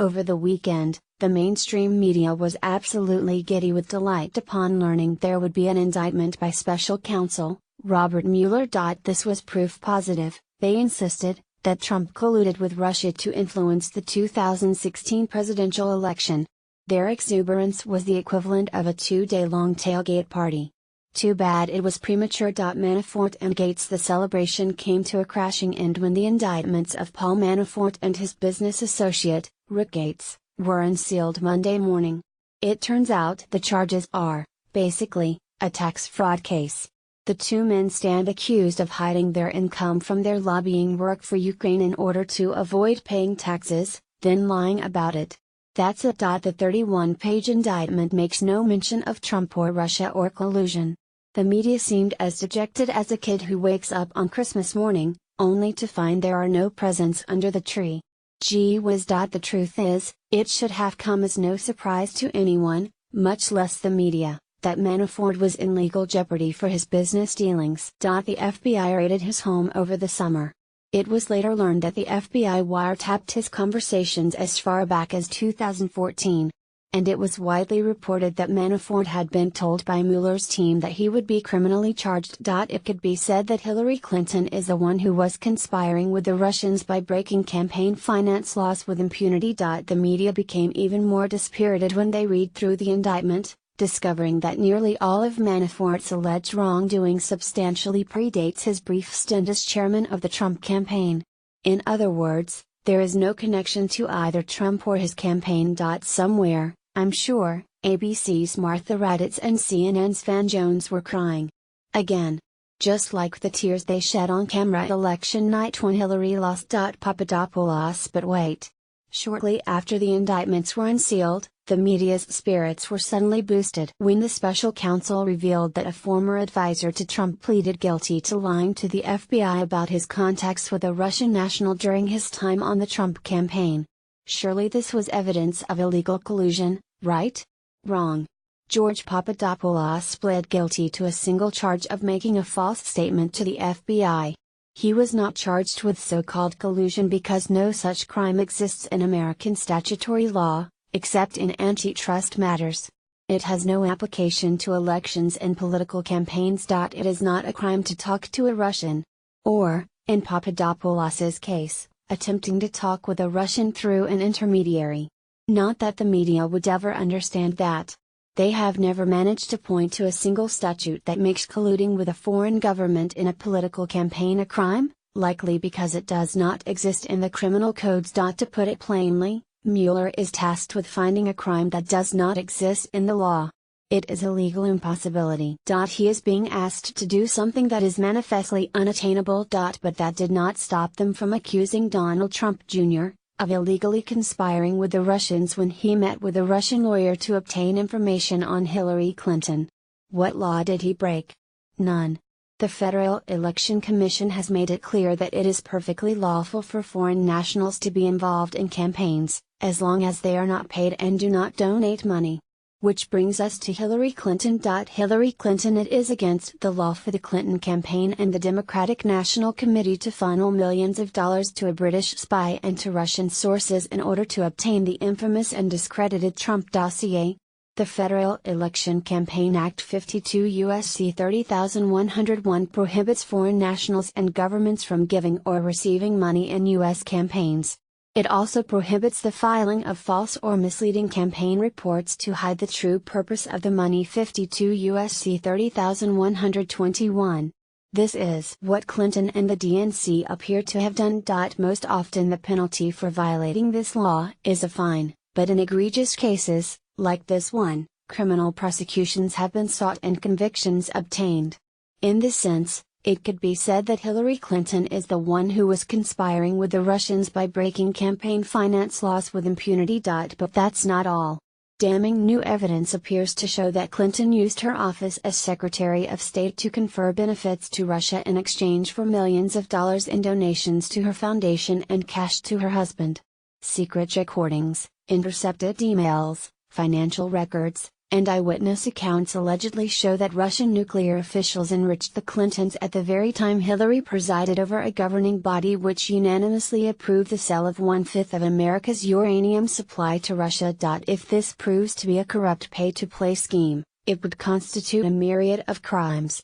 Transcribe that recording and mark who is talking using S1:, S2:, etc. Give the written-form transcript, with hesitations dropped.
S1: Over the weekend, the mainstream media was absolutely giddy with delight upon learning there would be an indictment by special counsel, Robert Mueller. This was proof positive, they insisted, that Trump colluded with Russia to influence the 2016 presidential election. Their exuberance was the equivalent of a 2-day-long tailgate party. Too bad it was premature. Manafort and Gates. The celebration came to a crashing end when the indictments of Paul Manafort and his business associate, Rick Gates, were unsealed Monday morning. It turns out the charges are, basically, a tax fraud case. The two men stand accused of hiding their income from their lobbying work for Ukraine in order to avoid paying taxes, then lying about it. That's it. The 31-page indictment makes no mention of Trump or Russia or collusion. The media seemed as dejected as a kid who wakes up on Christmas morning, only to find there are no presents under the tree. Gee whiz. The truth is, it should have come as no surprise to anyone, much less the media, that Manafort was in legal jeopardy for his business dealings. The FBI raided his home over the summer. It was later learned that the FBI wiretapped his conversations as far back as 2014. And it was widely reported that Manafort had been told by Mueller's team that he would be criminally charged. It could be said that Hillary Clinton is the one who was conspiring with the Russians by breaking campaign finance laws with impunity. The media became even more dispirited when they read through the indictment, discovering that nearly all of Manafort's alleged wrongdoing substantially predates his brief stint as chairman of the Trump campaign. In other words, there is no connection to either Trump or his campaign. Somewhere, I'm sure, ABC's Martha Raddatz and CNN's Van Jones were crying. Again. Just like the tears they shed on camera election night when Hillary lost. Papadopoulos. But wait. Shortly after the indictments were unsealed, the media's spirits were suddenly boosted when the special counsel revealed that a former advisor to Trump pleaded guilty to lying to the FBI about his contacts with a Russian national during his time on the Trump campaign. Surely this was evidence of illegal collusion, right? Wrong. George Papadopoulos pled guilty to a single charge of making a false statement to the FBI. He was not charged with so-called collusion because no such crime exists in American statutory law, except in antitrust matters. It has no application to elections and political campaigns. It is not a crime to talk to a Russian. Or, in Papadopoulos's case, attempting to talk with a Russian through an intermediary. Not that the media would ever understand that. They have never managed to point to a single statute that makes colluding with a foreign government in a political campaign a crime, likely because it does not exist in the criminal codes. To put it plainly, Mueller is tasked with finding a crime that does not exist in the law. It is a legal impossibility. He is being asked to do something that is manifestly unattainable. But that did not stop them from accusing Donald Trump Jr. of illegally conspiring with the Russians when he met with a Russian lawyer to obtain information on Hillary Clinton. What law did he break? None. The Federal Election Commission has made it clear that it is perfectly lawful for foreign nationals to be involved in campaigns, as long as they are not paid and do not donate money. Which brings us to Hillary Clinton. Hillary Clinton. It is against the law for the Clinton campaign and the Democratic National Committee to funnel millions of dollars to a British spy and to Russian sources in order to obtain the infamous and discredited Trump dossier. The Federal Election Campaign Act 52 U.S.C. 30101 prohibits foreign nationals and governments from giving or receiving money in U.S. campaigns. It also prohibits the filing of false or misleading campaign reports to hide the true purpose of the money. 52 U.S.C. 30121. This is what Clinton and the DNC appear to have done. Most often the penalty for violating this law is a fine, but in egregious cases, like this one, criminal prosecutions have been sought and convictions obtained. In this sense, it could be said that Hillary Clinton is the one who was conspiring with the Russians by breaking campaign finance laws with impunity. But that's not all. Damning new evidence appears to show that Clinton used her office as Secretary of State to confer benefits to Russia in exchange for millions of dollars in donations to her foundation and cash to her husband. Secret recordings, intercepted emails, financial records, and eyewitness accounts allegedly show that Russian nuclear officials enriched the Clintons at the very time Hillary presided over a governing body which unanimously approved the sale of 1/5 of America's uranium supply to Russia. If this proves to be a corrupt pay-to-play scheme, it would constitute a myriad of crimes,